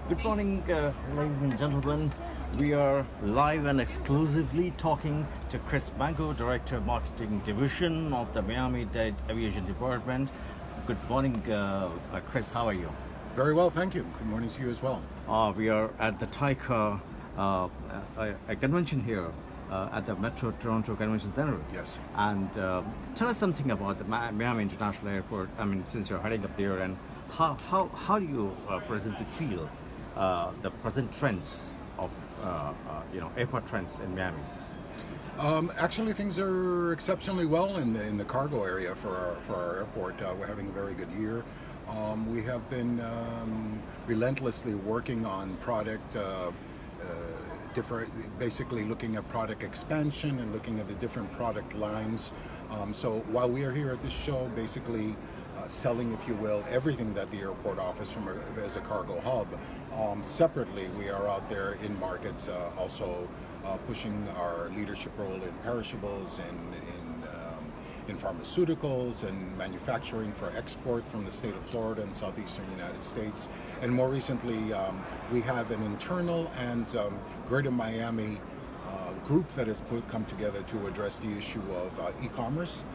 Good morning, ladies and gentlemen. We are live and exclusively talking to Chris Mango, Director of Marketing Division of the Miami-Dade Aviation Department. Good morning, Chris. How are you? Very well, thank you. Good morning to you as well. We are at the TICA a convention here at the Metro Toronto Convention Center. Yes. And tell us something about the Miami International Airport. I mean, since you're heading up there, and how do you presently feel the present trends of airport trends in Miami? Actually, things are exceptionally well in the cargo area for our airport. We're having a very good year. We have been relentlessly working on product. Basically looking at product expansion and looking at the different product lines. So while we are here at this show, basically selling, if you will, everything that the airport offers as a cargo hub, separately we are out there in markets also pushing our leadership role in perishables and in pharmaceuticals and manufacturing for export from the state of Florida and southeastern United States. And more recently, we have an internal and Greater Miami group that has come together to address the issue of e-commerce,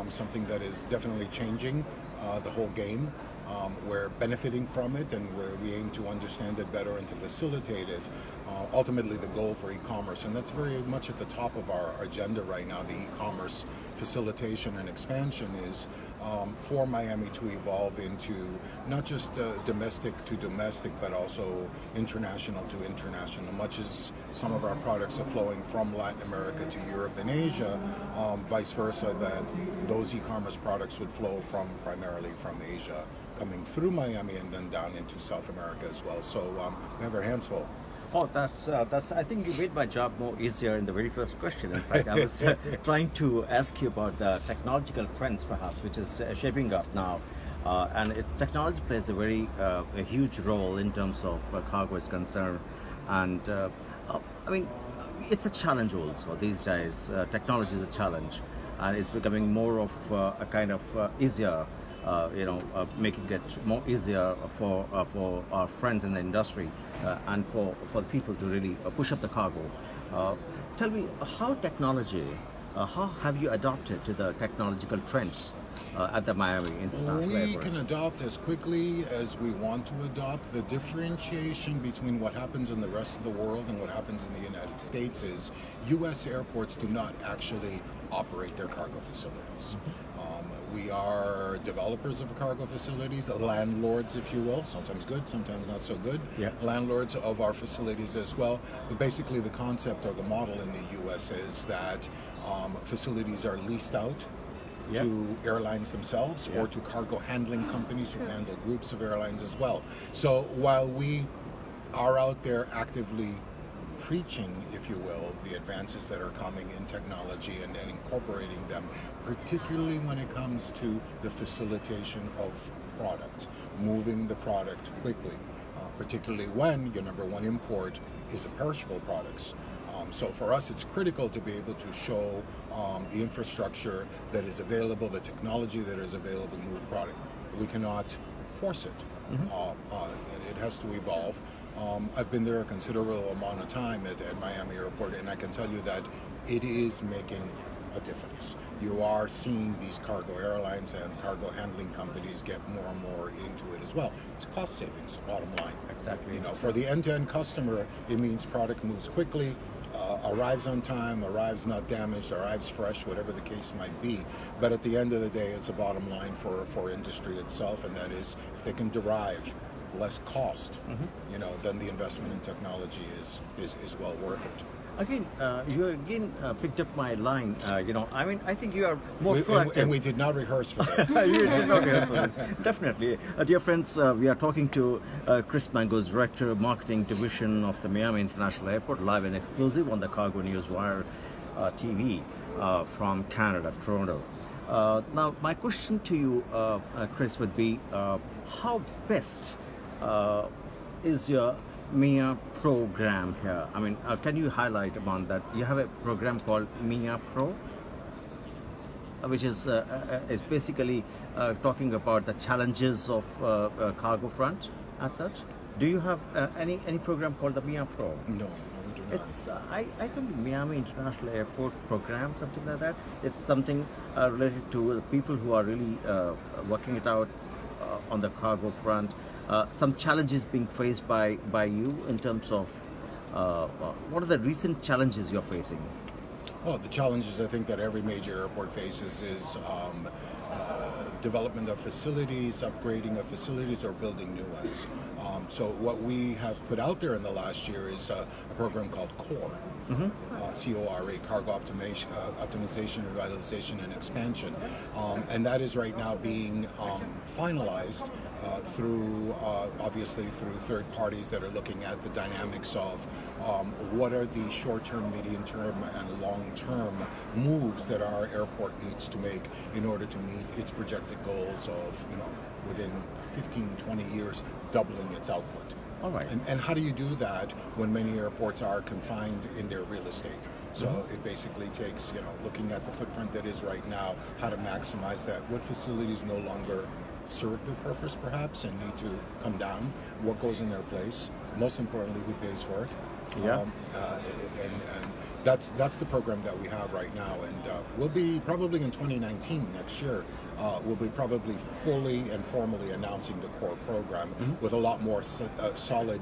something that is definitely changing the whole game. We're benefiting from it, and we aim to understand it better and to facilitate it. Ultimately, the goal for e-commerce, and that's very much at the top of our agenda right now, the e-commerce facilitation and expansion is for Miami to evolve into not just domestic to domestic, but also international to international. Much as some of our products are flowing from Latin America to Europe and Asia, vice versa, that those e-commerce products would flow primarily from Asia, coming through Miami and then down into South America as well. So we have our hands full. Oh, that's. I think you made my job more easier in the very first question. In fact, I was trying to ask you about the technological trends, perhaps, which is shaping up now, and its technology plays a huge role in terms of cargo is concerned, and I mean, it's a challenge also these days. Technology is a challenge, and it's becoming more of a kind of easier. Making it more easier for our friends in the industry and for the people to really push up the cargo. Tell me, how have you adopted to the technological trends at the Miami International Airport? We can adopt as quickly as we want to adopt. The differentiation between what happens in the rest of the world and what happens in the United States is U.S. airports do not actually operate their cargo facilities. We are developers of cargo facilities, landlords, if you will, sometimes good, sometimes not so good, landlords of our facilities as well. But basically the concept or the model in the U.S. is that facilities are leased out to airlines themselves or to cargo handling companies who handle groups of airlines as well. So while we are out there actively preaching, if you will, the advances that are coming in technology and incorporating them, particularly when it comes to the facilitation of products, moving the product quickly, particularly when your number one import is the perishable products. So for us, it's critical to be able to show the infrastructure that is available, the technology that is available to move the product. We cannot force it. And it has to evolve. I've been there a considerable amount of time at Miami Airport, and I can tell you that it is making a difference. You are seeing these cargo airlines and cargo handling companies get more and more into it as well. It's cost savings, bottom line. Exactly. For the end-to-end customer, it means product moves quickly, arrives on time, arrives not damaged, arrives fresh, whatever the case might be. But at the end of the day, it's a bottom line for industry itself, and that is if they can derive less cost, then the investment in technology is well worth it. Again, you picked up my line. I think you are more proactive. And we did not rehearse for this. You did not rehearse for this. Definitely. Dear friends, we are talking to Chris Mango's Director of Marketing Division of the Miami International Airport, live and exclusive on the Cargo Newswire TV from Canada, Toronto. Now, my question to you, Chris, would be how best is your MIA program here? I mean, can you highlight upon that? You have a program called MIA Pro, which is basically talking about the challenges of cargo front as such. Do you have any program called the MIA Pro? No, we do not. It's I think Miami International Airport program, something like that. It's something related to the people who are really working it out on the cargo front. Some challenges being faced by you in terms of what are the recent challenges you're facing? Well, the challenges I think that every major airport faces is development of facilities, upgrading of facilities, or building new ones. So what we have put out there in the last year is a program called CORE, CORE, Cargo Optimization, Revitalization, and Expansion. And that is right now being finalized through, obviously, through third parties that are looking at the dynamics of what are the short-term, medium-term, and long-term moves that our airport needs to make in order to meet its projected goals of, within 15, 20 years, doubling its output. All right. And how do you do that when many airports are confined in their real estate? So it basically takes, looking at the footprint that is right now, how to maximize that, what facilities no longer serve their purpose perhaps and need to come down, what goes in their place, most importantly, who pays for it. Yeah. And that's the program that we have right now, and we'll be probably in 2019, next year, we'll be probably fully and formally announcing the core program with a lot more solid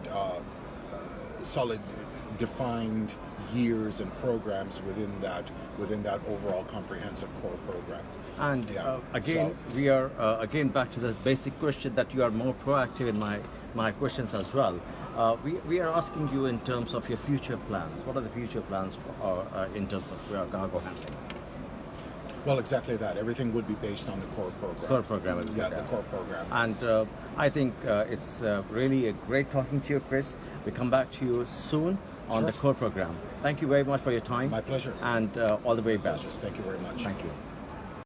defined years and programs within that overall comprehensive core program. And we are again back to the basic question that you are more proactive in my questions as well. We are asking you in terms of your future plans. What are the future plans in terms of your cargo handling? Well, exactly that. Everything would be based on the core program. Core program. The core program. And I think it's really great talking to you, Chris. We come back to you soon on the core program. Thank you very much for your time. My pleasure. And all the very best. Thank you very much. Thank you.